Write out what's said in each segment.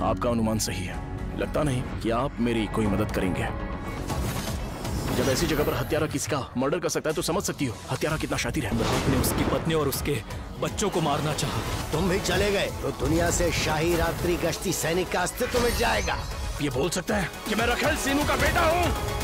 आपका अनुमान सही है। लगता नहीं कि आप मेरी कोई मदद करेंगे। जब ऐसी जगह पर हत्यारा किसी का मर्डर कर सकता है तो समझ सकती हो हत्यारा कितना शातिर है। आपने उसकी पत्नी और उसके बच्चों को मारना चाहा। तुम भी चले गए तो दुनिया से शाही रात्रि गश्ती सैनिक का अस्तित्व मिट जाएगा। ये बोल सकता है कि मैं रखेल सीनू का बेटा हूँ।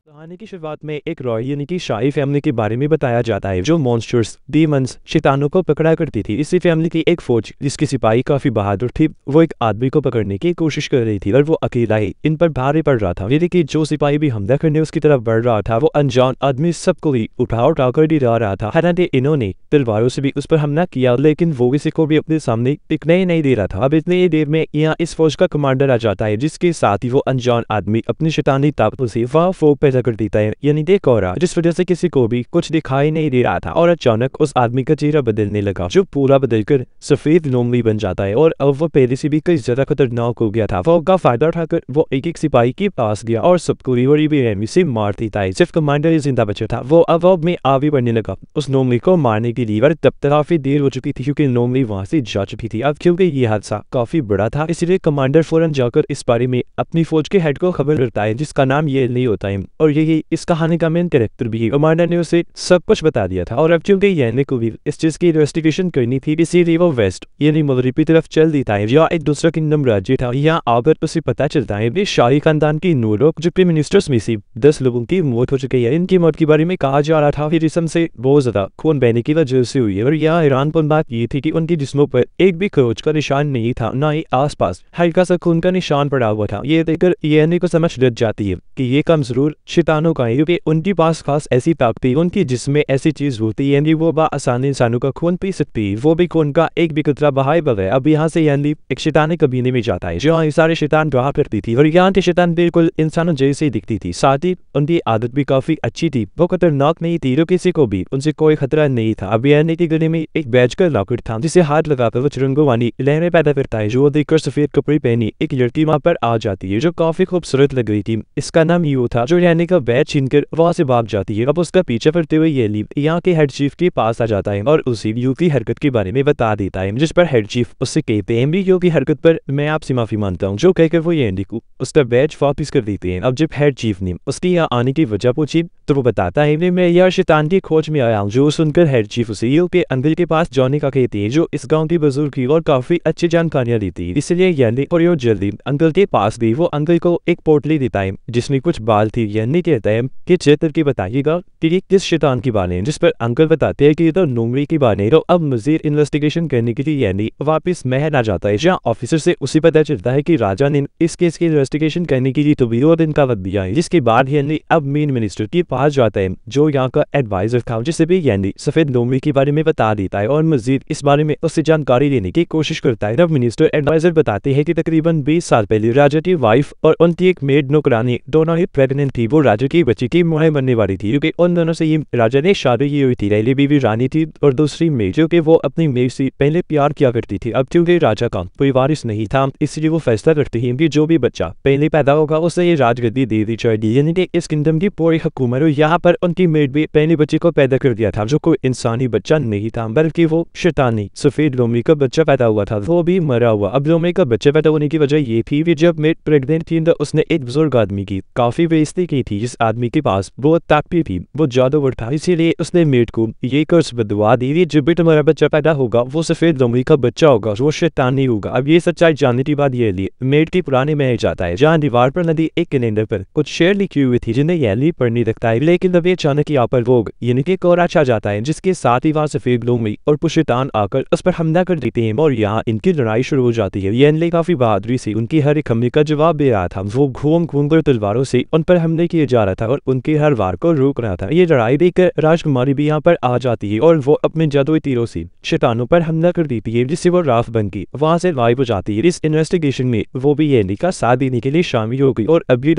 कहानी की शुरुआत में एक रॉयल यानी कि शाही फैमिली के बारे में बताया जाता है जो मॉन्स्टर्स, डीमंस, शैतानों को पकड़ा करती थी। इसी फैमिली की एक फौज जिसकी सिपाही काफी बहादुर थी, वो एक आदमी को पकड़ने की कोशिश कर रही थी और वो अकेला ही इन पर भारी पड़ रहा था। यानी कि जो सिपाही भी हमला करने उसकी तरफ बढ़ रहा था वो अनजान आदमी सबको ही उठा कर गिरा रहा था। हालांकि इन्होंने तलवारों से भी उस पर हमला किया लेकिन वो किसी को भी अपने सामने टिकने ही नहीं दे रहा था। अब इतनी ही देर में यहाँ इस फौज का कमांडर आ जाता है जिसके साथ ही वो अनजान आदमी अपनी शैतानी ताकतों से वह फौज पैदा कर देता है, यानी डेकोरा, जिस वजह से किसी को भी कुछ दिखाई नहीं दे रहा था। और अचानक उस आदमी का चेहरा बदलने लगा जो पूरा बदलकर सफेद लोमड़ी बन जाता है और अब वो पहले से भी कई ज्यादा खतरनाक हो गया था। फौज का फायदा उठाकर वो एक सिपाही के पास गया और सबको बेरहमी से मार देता है। सिर्फ कमांडर ही जिंदा बचा था। वो अब में आगे बढ़ने लगा उस लोमड़ी को मारने के लिए, तब तक काफी देर हो चुकी थी क्योंकि लोमड़ी वहां से जा चुकी थी। अब क्योंकि ये हादसा काफी बड़ा था इसलिए कमांडर फौरन जाकर इस बारे में अपनी फौज के हेड को खबर करता है जिसका नाम ये नहीं होता है और यही इस कहानी का मेन कैरेक्टर भी है। कमांडर ने उसे सब कुछ बता दिया था और अब क्योंकि येने को भी इस चीज की इन्वेस्टिगेशन करनी थी इसीलिए वो वेस्ट यानी मगरिब की तरफ चल देता है। यहाँ एक दूसरा किंगडम राज्य था। यहाँ आकर उसे पता चलता है कि शाही खानदान की 9 लोग जो प्राइम मिनिस्टर्स में से 10 लोगों की मौत हो चुकी है। इनकी मौत के बारे में कहा जा रहा था कि जिस्म से बहुत ज्यादा खून बहने की वजह से हुई है और यहाँ हैरानकुन बात ये थी कि उनके जिस्मों पर एक भी खरोच का निशान नहीं था, न ही आसपास हल्का सा खून का निशान पड़ा हुआ था। ये देखकर येने को समझ लग जाती है कि ये काम जरूर शैतानों का है क्योंकि उनके पास खास ऐसी ताकत थी उनकी जिसमें ऐसी चीज होती है वो आसानी इंसानों का खून पी सकती है, वो भी खून का एक भी कतरा बहाए बगैर। अब यहाँ से यानी एक शैतानी कबीले में जाता है जहाँ सारे शैतान रहा करती थी और यहाँ के शैतान बिल्कुल इंसानों जैसे दिखती थी। साथ ही उनकी आदत भी काफी अच्छी थी, वो खतरनाक नहीं थी, किसी को भी उनसे कोई खतरा नहीं था। अब यानी के गले में एक बैज का लॉकेट था जिसे हाथ लगाकर वो तिरंगों वाली लहरें पैदा करता है जो देखकर सफेद कपड़े पहनी एक लड़की वहां पर आ जाती है जो काफी खूबसूरत लग रही थी। इसका नाम यू था जो यानी का बैज छीनकर वहां से भाग जाती है। अब उसका पीछे करते हुए ये लीव यहाँ के हेड चीफ के पास आ जाता है और उसी यू की हरकत के बारे में बता देता है जिस पर हेड चीफ उससे कहते हैं भी यू की हरकत पर मैं आपसे माफी मांगता हूँ, जो कहकर वो येंडी को उसका बैज वापिस कर देते हैं। अब जब हेड चीफ ने उसकी यहाँ आने की वजह पूछी तो वो बताता है मैं यार शैतान की खोज में आया हूँ। जो सुनकर हेड चीफ उसे यू के अंकल के पास जाने का कहते हैं जो इस गाँव की बुजुर्ग की और काफी अच्छी जानकारियां देती है। इसलिए येंडी और यो जल्दी अंकल के पास गई। वो अंकल को एक पोटली देता है जिसमें कुछ बाल थी। येंडी कहता है कि चेतर की बताइएगा कि किस शैतान की बात है, जिस पर अंकल बताते हैं कि ये तो लोमड़ी की बात है। तो अब मजीद इन्वेस्टिगेशन करने के लिए यानी वापस महल आ जाता है जहाँ ऑफिसर से उसी पता चलता है कि राजा ने इस केस की इन्वेस्टिगेशन करने के लिए तो 2 दिन का वक्त दिया है। जिसके बाद यानी अब मेन मिनिस्टर के पास जाता है जो यहाँ का एडवाइजर था जिसे भी यानी सफेद लोमड़ी के बारे में बता देता है और मजीद इस बारे में उससे जानकारी लेने की कोशिश करता है। अब मिनिस्टर एडवाइजर बताते हैं कि तकरीबन 20 साल पहले राजा की वाइफ और उनकी एक मेड नौकरानी दोनों ही प्रेग्नेंट थी। वो राजा की बच्ची की मुहैया बनने वाली थी क्योंकि उन दोनों से ये राजा ने शादी की हुई थी। पहली बीवी रानी थी और दूसरी मेड जो कि वो अपनी मेड से पहले प्यार किया करती थी। अब क्योंकि राजा का कोई वारिस नहीं था इसलिए वो फैसला करते हैं कि जो भी बच्चा पहले पैदा होगा उसे ये राजगद्दी दे दी जाएगी, यानी कि इस किंगडम की पूरी हुकूमत। और यहाँ पर उनकी मेड भी पहले बच्चे को पैदा कर दिया था जो कोई इंसानी बच्चा नहीं था बल्कि वो शैतानी सफेद लोमड़ी का बच्चा पैदा हुआ था, वो भी मरा हुआ। अब लोमड़ी का बच्चा पैदा होने की वजह ये थी कि जब मेड प्रेग्नेंट थी तो उसने एक बुजुर्ग आदमी की काफी बेइज्जती की थी। जिस आदमी के पास बहुत ताकत थी वो जादूगर था, इसीलिए उसने मेड को ये कर्ज बदवा दी जब भी तुम्हारा बच्चा पैदा होगा वो सफेद लोमड़ी का बच्चा होगा, वो शैतान नहीं होगा। अब ये सच्चाई जानने की बात ये लिए मेड की पुराने महल जाता है जहाँ दीवार पर नदी एक कैलेंडर पर कुछ शेर लिखी हुई थी जिन्हें येली पढ़ने लगता है। लेकिन तभी अचानक यहाँ पर वोग यानी कि कोहरा छा जाता है जिसके साथ ही वहाँ सफेद लोमड़ी और कुछ शैतान आकर उस पर हमला कर देते हैं और यहाँ इनकी लड़ाई शुरू हो जाती है। येली काफी बहादुरी से उनकी हर एक हमले का जवाब दे रहा था। वो घूम घूम कर तलवारों से उन पर हमले किए जा रहा था और उनके हर वार को रोक रहा था। ये लड़ाई देखकर राजकुमारी भी यहाँ पर आ जाती है और वो अपने जादुई तीरों से शैतानों पर हमला कर देती है जिससे वो राफ बन गई वहां से गायब हो जाती है। इस इन्वेस्टिगेशन में वो भी येली का साथ देने के लिए शामिल हो गई और अभी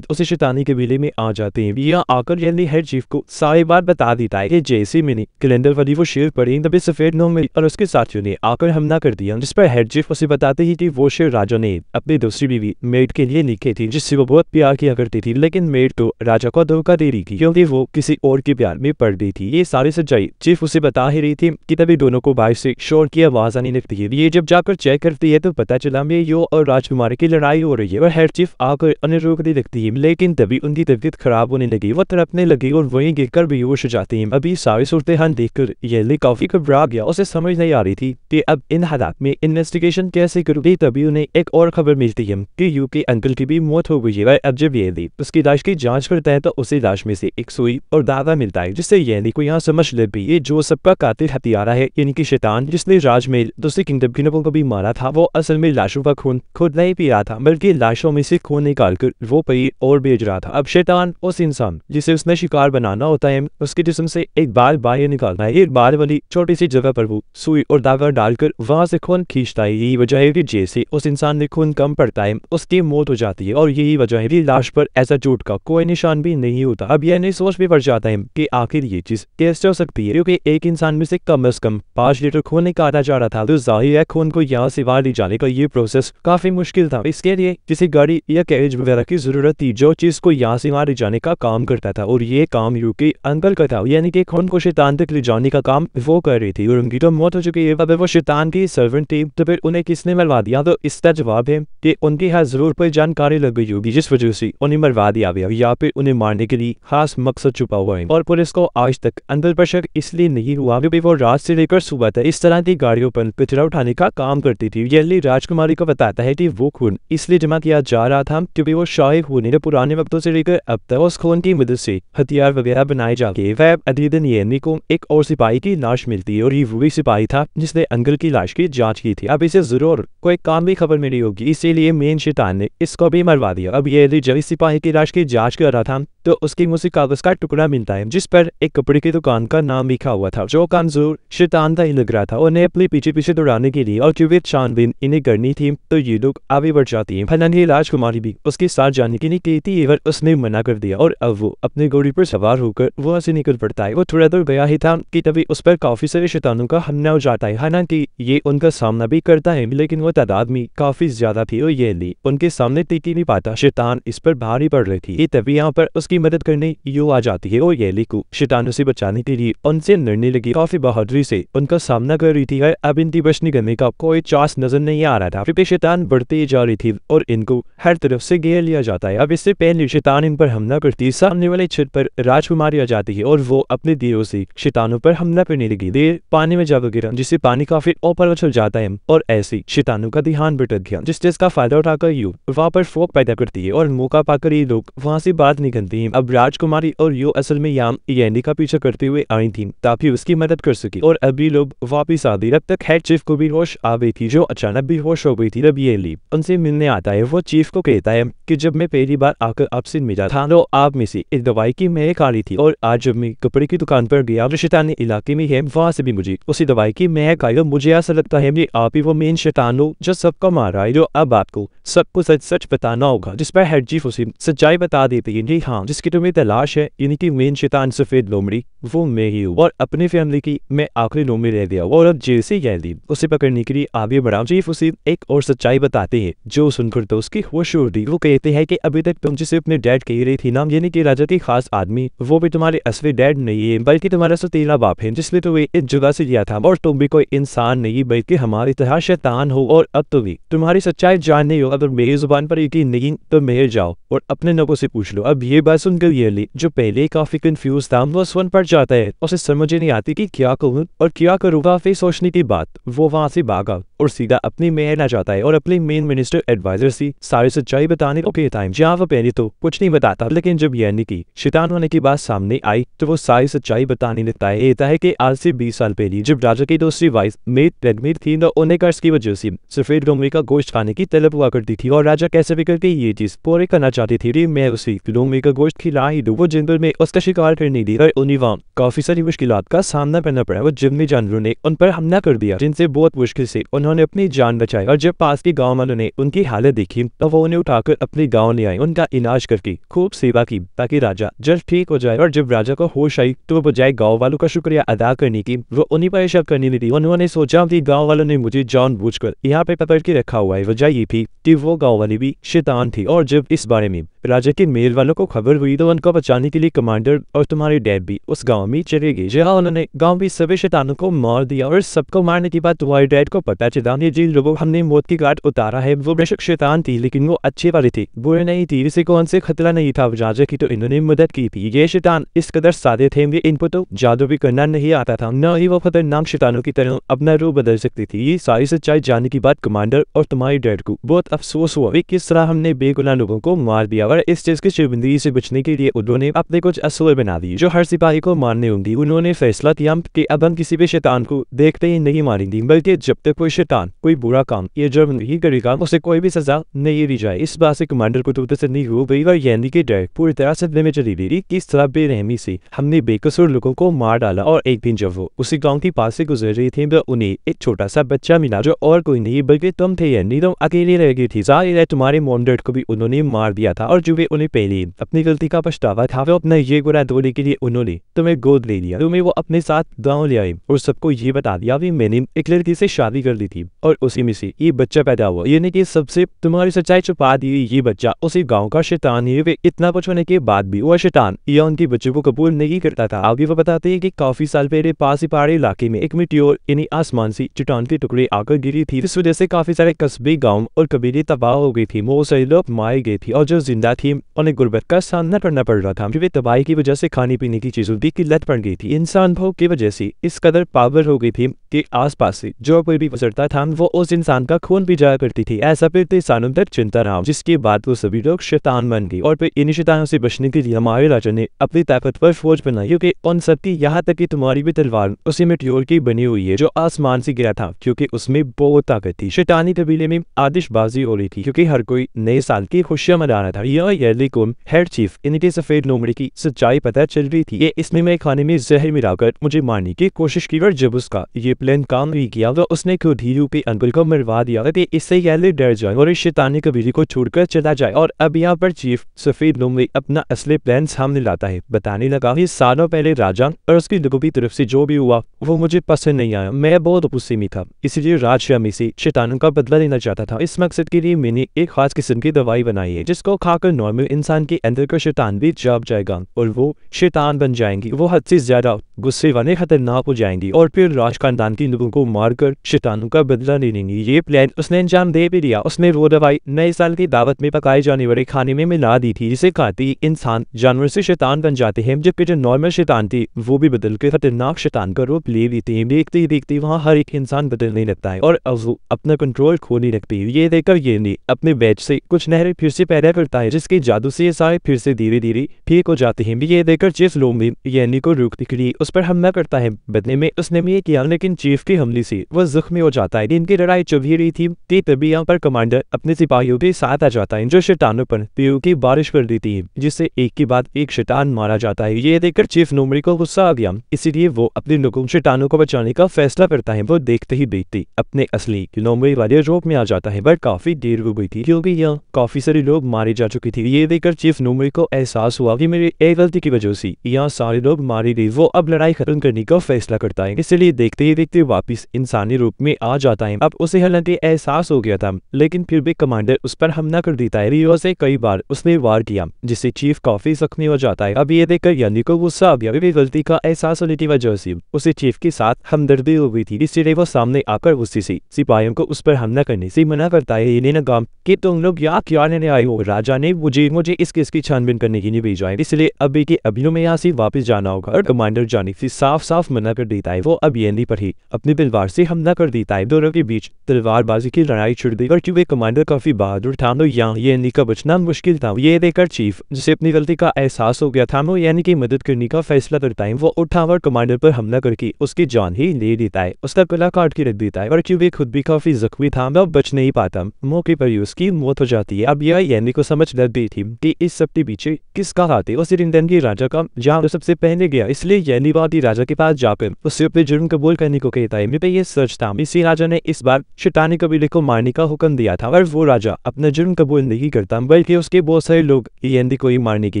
उसे शैतानी कबीले में आ जाते हैं। यहाँ आकर येली हेड चीफ को सारी बात बता देता है कि जैसे मैंने कैलेंडर वाली वो शेर पढ़ी तभी सफेद लोमड़ी और उसके साथियों ने आकर हमला कर दिया, जिस पर हेड चीफ उसे बताते ही कि वो शेर राजा ने अपनी दूसरी बीवी मेड के लिए लिखे थी जिससे वो बहुत प्यार किया करती थी। लेकिन मेड तो राजा को धोखा दे रही थी क्योंकि वो किसी और के प्यार में पड़ गई थी। ये सारी सच्चाई चीफ उसे बता ही रही थी कि तभी दोनों को बाहर से शोर की आवाज आने लगती है। ये जब जाकर चेक करती है तो पता चला यो और राजकुमारी की लड़ाई हो रही है और हेड चीफ आकर उन्हें रोकने लगती है, लेकिन तभी उनकी तबीयत खराब होने लगी, वो तड़पने लगी और वहीं गिरकर बेहोश हो जाती है। अभी सारी सूरत हाल देखकर येली काफी घबरा गया, उसे समझ नहीं आ रही थी कि अब इन हालात में इन्वेस्टिगेशन कैसे करूंगी। तभी उन्हें एक और खबर मिलती है कि यू के अंकल की भी मौत हो गई है। अब जब येली उसकी लाश की जांच करता है तो उसे लाश में से एक सुई और दावा मिलता है, जिससे येली को यहाँ समझ लग गई है जो सबका कातिल हथियारा है, यानी कि शैतान जिसने राजमहल दूसरी किंगडम की नबों को भी मारा था, वो असल में लाशों का खून खुद नहीं पी रहा था बल्कि लाशों में से खून निकालकर वो पी और बेच रहा था। अब शैतान उस इंसान जिसे उसने शिकार बनाना होता है उसके जिस्म से एक बाल बाहर निकालना है। एक बाल वाली छोटी सी जगह पर वो सुई और दावा डालकर वहां से खून खींचता है। यही वजह है कि जैसे उस इंसान में खून कम पड़ता है उसकी मौत हो जाती है और यही वजह है कि लाश पर ऐसा चोट का कोई निशान भी नहीं होता। अब यह नहीं सोच भी पड़ जाता है कि आखिर ये चीज कैसे हो सकती है, क्योंकि एक इंसान में से कम से कम 5 लीटर खून निकाला जा रहा था, तो जाहिर है खून को यहाँ से बाहर ले जाने का ये प्रोसेस काफी मुश्किल था। इसके लिए किसी गाड़ी या कैरेज वगैरह की जरूरत थी जो चीज को यहाँ से बाहर ले जाने का काम करता था, और ये काम यू के अंकल का था, यानी कि खून को शैतान तक ले जाने का काम वो कर रही थी। और उनकी तो मौत हो चुकी है, अब वो शैतान की सर्वेंट थी, तो फिर उन्हें किसने मरवा दिया? तो इसका जवाब है कि उनकी हर जरूर पर जानकारी लग गई होगी जिस वजह से उन्हें मरवा दिया गया, या फिर उन्हें मारने के लिए खास मकसद छुपा हुआ है। और पुलिस को आज तक अंदर पर शक इसलिए नहीं हुआ क्योंकि वो रात से लेकर सुबह तक इस तरह की गाड़ियों पर कचरा उठाने का काम करती थी। येली राजकुमारी को बताता है कि वो खून इसलिए जमा किया जा रहा था क्योंकि वो शाही खून ने पुराने वक्तों से लेकर अब तक उस खून की मदद से हथियार वगैरह बनाए जाके। वह अगले दिन येली को एक और सिपाही की लाश मिलती है और ये वही सिपाही था जिसने अंकल की लाश की जांच की थी। अब इसे जरूर कोई काम भी खबर मिली होगी, इसीलिए मेन शैतान ने इसको भी मरवा दिया। अब येली जब इस सिपाही की लाश की जांच कर रहा था तो उसकी मुझे कागज का टुकड़ा मिलता है जिस पर एक कपड़े की दुकान का नाम लिखा हुआ था, जो कमजोर शैतान का ही लग रहा था। उन्हें अपने पीछे पीछे दौड़ाने के लिए और क्योंकि छानबीन इन्हें करनी थी तो ये लोग आगे बढ़ जाती है। हालांकि राजकुमारी भी उसके साथ जाने के लिए कही थी, एवर उसने मना कर दिया और अब वो अपने घोड़ी पर सवार होकर वहां से निकल पड़ता है। वो थोड़ा दूर गया ही था कि तभी उस पर काफी सारे शैतानों का हमला हो जाता है। हालांकि ये उनका सामना भी करता है लेकिन वो तादाद में काफी ज्यादा थी और येली उनके सामने टिक नहीं पाता, शैतान इस पर भारी पड़ रही थी। तभी यहाँ पर उसकी मदद करने यू आ जाती है और येली को शैतानों से बचाने के लिए उनसे लड़ने लगी, काफी बहादुरी से उनका सामना कर रही थी। अब इनकी बचने करने का कोई चांस नजर नहीं आ रहा था क्योंकि शैतान बढ़ती जा रही थी और इनको हर तरफ से घेर लिया जाता है। अब इससे पहले शैतान इन पर हमला करती है, सामने वाले छत पर राजकुमारी आ जाती है और वो अपने दियों से शैतानों पर हमला करने लगी। देर पानी में जा गिरा जिससे पानी काफी ऊपर उछल जाता है और ऐसे शैतानों का ध्यान भटक गया, जिसका फायदा उठाकर यू वहां पर फोक पैदा करती है और मौका पाकर ये लोग वहां से बात निकलती है। अब राजकुमारी और यू असल में यहाँ येली का पीछा करते हुए आई थी ताकि उसकी मदद कर सके और अभी लोग वापिस आ गए। अब तक हेड चीफ को भी होश आ गई थी जो अचानक भी होश हो गई थी। अब येली उनसे मिलने आता है, वो चीफ को कहता है कि जब मैं पहली बार आकर आपसे मिला था तो आप में से एक दवाई की महक आ रही थी और आज जब मैं कपड़े की दुकान पर गया जो शैतानी इलाके में है वहां से भी मुझे उसी दवाई की महक आई। मुझे ऐसा लगता है कि आप ही वो मेन शैतान हो जो सबको मार रहा है, जो अब आपको सबको सच सच बताना होगा। जिस पर हेड चीफ उसे सच्चाई बता देती है कि हाँ जिसकी तुम्हें तलाश है यानी कि मेन शैतान सफेद लोमड़ी वो मैं ही हूँ और अपनी फैमिली की मैं आखिरी लोमड़ी रह गया और अब जैसे येली उसे पकड़ने के लिए आगे बढ़ा चीफ उसे एक और सच्चाई बताते हैं जो सुनकर तो उसकी होश उड़ गई। वो कहते हैं कि अभी तक तुम जिसे अपने डैड कह रही थी ना, यानी कि राजा की खास आदमी, वो भी तुम्हारे असली डैड नहीं है बल्कि तुम्हारा सतीला बाप है जिसने तुम्हें इस जगह से लिया था और तुम भी कोई इंसान नहीं बल्कि हमारी तरह शैतान हो और अब तो भी तुम्हारी सच्चाई जानने हो। अगर मेरी जुबान पर यकीन नहीं तो मेहर जाओ और अपने नबों से पूछ लो। अब ये बात सुनकर येली जो पहले काफी कंफ्यूज था वो सुन पड़ जाता है, उसे समझ नहीं आती कि क्या कहूँ और क्या करूँ। काफी सोचने की बात वो वहां से भागा और सीधा अपनी महल आ जाता है और अपने मेन मिनिस्टर एडवाइजर से सारी सच्चाई बताने को कहता है, जहाँ वो पहले तो कुछ नहीं बताता लेकिन जब येली की शैतान होने की बात सामने आई तो वो सारी सच्चाई बताने लगता है। कहता है कि आज से 20 साल पहले जब राजा की दूसरी वाइफ मेड प्रेग्नेंट थी तो उन्हें कर्ज की वजह से सफेद लोमड़ी का गोश्त खाने की तलब हुआ करती थी और राजा कैसे भी करके ये चीज पूरी करना चाहती थी। मैं उसे लोमड़ी का गोश्त खिला ही दूं। वो जंगल में उसका शिकार करने दी और उन्हें वहाँ काफी सारी मुश्किलात का सामना करना पड़ा। वो जंगली जानवरों ने उन पर हमला कर दिया जिनसे बहुत मुश्किल से उन्होंने अपनी जान बचाई और जब पास के गाँव वालों ने उनकी हालत देखी तो वो उन्हें उठाकर अपने गाँव ले आए, उनका इलाज करके खूब सेवा की ताकि राजा जल्द ठीक हो जाए। और जब राजा को होश आई तो बजाय गाँव वालों का शुक्रिया अदा करने की वो उन्हीं पर शक करने लगी। उन्होंने सोचा कि गाँव वालों ने मुझे जानबूझकर यहाँ पे पकड़ के रखा हुआ है। वजह ये थी कि वो गाँव वाली भी शैतान थी और जब इस बारे में राजा के मेल वालों को खबर हुई तो उनको बचाने के लिए कमांडर और तुम्हारे डैड भी उस गांव में चले गए, जहां उन्होंने गांव में सभी शैतानों को मार दिया। और सबको मारने के बाद तुम्हारे डैड को पता चला कि जिन लोगों हमने मौत की घाट उतारा है वो बेशक शैतान थी, लेकिन वो अच्छे वाले थे, बुरे नहीं थी। इसे कौन से खतरा नहीं था राजा की, तो इन्होंने मदद की थी। ये शैतान इस कदर सादे थे कि इनको तो जादू भी करना नहीं आता था, न ही वो खतरनाक शैतानों की तरह अपना रूप बदल सकती थी। ये सारी सच्चाई जानने के बाद कमांडर और तुम्हारे डैड को बहुत अफसोस हुआ कि किस तरह हमने बेगुनाह लोगों को मार दिया, और इस चीज की शर्मिंदगी से बचने के लिए उन्होंने अपने कुछ असूल बना दिए जो हर सिपाही को मानने होंगे। उन्होंने फैसला किया कि अब हम किसी भी शैतान को देखते ही नहीं मारेंगे, बल्कि जब तक कोई शैतान कोई बुरा काम या जुर्म नहीं करेगा उसे कोई भी सजा नहीं दी जाए। इस बात से कमांडर को तो तसल्ली हो गई और यानी कि डैड पूरी तरह सदमे में चली गई। किस तरह बेरहमी से हमने बेकसूर लोगों को मार डाला। और एक दिन जब वो उसी गांव के पास से गुजर रही थी तो उन्हें एक छोटा सा बच्चा मिला जो और कोई नहीं बल्कि तुम थे। यानी तुम अकेले रह गई थी। जाहिर है तुम्हारे मॉम डैड को भी उन्होंने मार दिया था, और जो भी उन्हें पहले अपनी गलती का पछतावा था वो अपना ये गुनाह धोने के लिए उन्होंने तुम्हें गोद ले लिया। तुम्हें वो अपने साथ गाँव ले आए और सबको ये बता दिया कि मैंने एक लड़की से शादी कर ली थी और उसी में से ये बच्चा पैदा हुआ। यानी कि सबसे तुम्हारी सच्चाई छुपा दी ये बच्चा उसी गांव का शैतान है। वे इतना कुछ होने के बाद भी वो शैतान या उनके बच्चों को कबूल नहीं करता था। आगे वो बताते हैं कि काफी साल पहले पास ही पहाड़ी इलाके में एक मीटियोर यानी आसमान से चट्टान के टुकड़े आकर गिरी थी। इस वजह से काफी सारे कस्बे, गाँव और कबीले तबाह हो गई थी। बहुत सारे लोग मारे गए थे और जो जिंदा थी उन्हें गुर्बत का सामना करना पड़ रहा था। वे तबाही की वजह से खाने पीने की चीजों की किल्लत पड़ गई थी। इंसान भोग की वजह से इस कदर पावर हो गई थी कि आसपास से जो कोई भी गुजरता था वो उस इंसान का खून पी जाया करती थी। ऐसा फिर इंसानों तक चिंता रहा, जिसके बाद वो सभी लोग शैतान बन गए। और फिर इन शैतानों से बचने के लिए हमारे राजा ने अपनी ताकतवर फौज बनाई, क्योंकि उन सबकी यहाँ तक कि तुम्हारी भी तलवार उसी मेटियोर की बनी हुई है जो आसमान से गिरा था, क्योंकि उसमें बहुत ताकत थी। शैतानी कबीले में आतिशबाजी हो रही थी क्योंकि हर कोई नए साल की खुशियां मना रहा था। यह यर्ली को हेड चीफ इनके सफेद लोमड़ी की सच्चाई पता चल रही थी। ये इसमें मैं खाने में जहर मिलाकर मुझे मारने की कोशिश की, और जब उसका ये प्लान काम नहीं किया तो उसने खुद ही के अंकल को मरवा दिया कि इससे यर्ली डर जाए और इस शैतानी कबीले को छोड़कर चला जाए। और अब यहाँ पर चीफ सफेद लोमड़ी अपना असली प्लान सामने लाता है। बताने लगा कि सालों पहले राजा और उसकी लोगों की तरफ से जो भी हुआ वो मुझे पसंद नहीं आया। मैं बहुत गुस्से में था, इसलिए राजशाह में से शैतानों का बदला लेना चाहता था। इस मकसद के लिए मैंने एक खास किस्म की दवाई बनाई है जिसको खाकर नॉर्मल इंसान के अंदर का शैतान भी जाग जाएगा और वो शैतान बन जाएंगी। वो हद से ज्यादा गुस्से वाले खतरनाक हो जाएंगी और फिर राज खानदान के लोगों को मारकर शैतानों का बदला ले लेंगी। ये प्लान उसने अंजाम दे भी दिया। उसने वो दवाई नए साल की दावत में पकाए जाने वाले खाने में मिला दी थी, जिसे खाते इंसान जानवर से शैतान बन जाते हैं, जबकि जो नॉर्मल शैतान थी वो भी बदल के खतरनाक शैतान का रूप ले लेते हैं। देखते ही देखते वहाँ हर एक इंसान बदलने लगता है और अब वो अपना कंट्रोल खोने लगती है। ये देखकर ये अपने बैच से कुछ नहरें फिर से पैदा करता है, जिसके जादू से ये सारे फिर से धीरे धीरे ठीक हो जाते हैं। ये देखकर चीफ लोमड़ी यानी को रोकने के लिए उस पर हमला करता है। बदले में उसने भी ये किया, लेकिन चीफ के हमले से वो जख्मी हो जाता है। इनकी लड़ाई चल ही रही थी कि तभी यहाँ पर कमांडर अपने सिपाहियों के साथ आ जाता है जो शैतानों पर तीरों की बारिश कर देती है, जिससे एक के बाद एक शैतान मारा जाता है। ये देखकर चीफ लोमड़ी को गुस्सा आ गया, इसीलिए वो अपने लोगों शैतानों को बचाने का फैसला करता है। वो देखते ही देखते अपने असली लोमड़ी वाले रूप में आ जाता है, बट काफी देर हो गई थी क्योंकि यहाँ काफी सारे लोग मारे जा चुके थे। ये देखकर चीफ लोमड़ी को एहसास हुआ कि मेरी एक गलती की वजह से यहाँ सारे लोग मारे गए। वो अब लड़ाई खत्म करने का फैसला करता है, इसलिए देखते ही देखते वापिस इंसानी रूप में आ जाता है। अब उसे हालांकि एहसास हो गया था, लेकिन फिर भी कमांडर उस पर हमला कर देता है। रियो से कई बार उसने वार किया, जिससे चीफ काफी जख्मी हो जाता है। अब ये देखकर यानी को गुस्सा आ गया। गलती का एहसास होने की वजह से उसे चीफ के साथ हमदर्दी हो गई थी, इसलिए वो सामने आकर उसी से सिपाहियों को उस पर हमला करने से मना करता है। ये ने कहा कि तुम लोग यहाँ क्या लेने आए हो? राजा ने मुझे इस केस की छानबीन करने के लिए भेजा है, इसलिए अभी के अभी में यहाँ से वापस जाना होगा। और कमांडर जाने से साफ साफ मना कर देता है। वो अब येंदी पर ही अपनी तलवार से हमला कर देता है। दोनों के बीच तलवारबाजी की लड़ाई छिड़ गई और क्योंकि कमांडर काफी बहादुर था तो यहाँ येंदी का बचना मुश्किल था। ये देखकर चीफ, जिसे अपनी गलती का एहसास हो गया था, वो यानी की मदद करने का फैसला करता है। वो उठावर कमांडर पर हमला करके उसकी जान ही ले देता है, उसका गला काट के रख देता है। और क्योंकि खुद भी काफी जख्मी था वो बच नहीं पाता, मौके पर ही उसकी मौत हो जाती है। अब यह येंदी को समझ लग गई थी कि इस सब के पीछे किसका हाथ है। वो सिरिंदन के राजा का जहाँ सबसे पहले गया, इसलिए येंदी बाती राजा के पास जाकर उससे अपने जुर्म कबूल करने को कहता है मैं पे ये सच था। इसी राजा ने इस बार शैतानी कबीले को मारने का हुक्म दिया था और वो राजा अपना जुर्म कबूल नहीं करता, बल्कि उसके बहुत सारे लोग येंदी को ही मारने के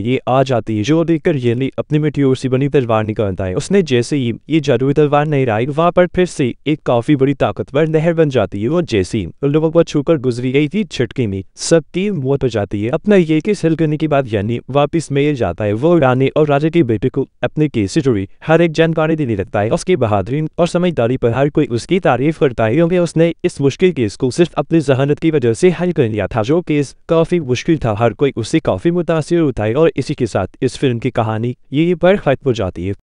लिए आ जाती है, जो देखकर येंदी अपनी मिट्टियों से बनी तलवार निकालता है। उसने जैसे ही ये जादुई तलवार नहीं लाई, वहाँ पर फिर से एक काफी बड़ी ताकतवर नहर बन जाती है। वो जैसी उन लोगों को छूकर गुजरी गई थी, झटके में सबकी मौत हो जाती है। अपना ये केस हल करने के बाद यानी वापिस मेल जाता है। वो रानी और राजा के बेटे को अपने केस से जुड़ी हर एक जानकारी देने लगता है। उसकी बहादुरी और समझदारी पर हर कोई उसकी तारीफ करता है, क्योंकि उसने इस मुश्किल केस को सिर्फ अपनी जहानत की वजह से हल कर लिया था। जो केस काफी मुश्किल था, हर कोई उससे काफी मुतासिर होता है। और इसी के साथ इस फिल्म की कहानी यहीं पर खत्म हो जाती है।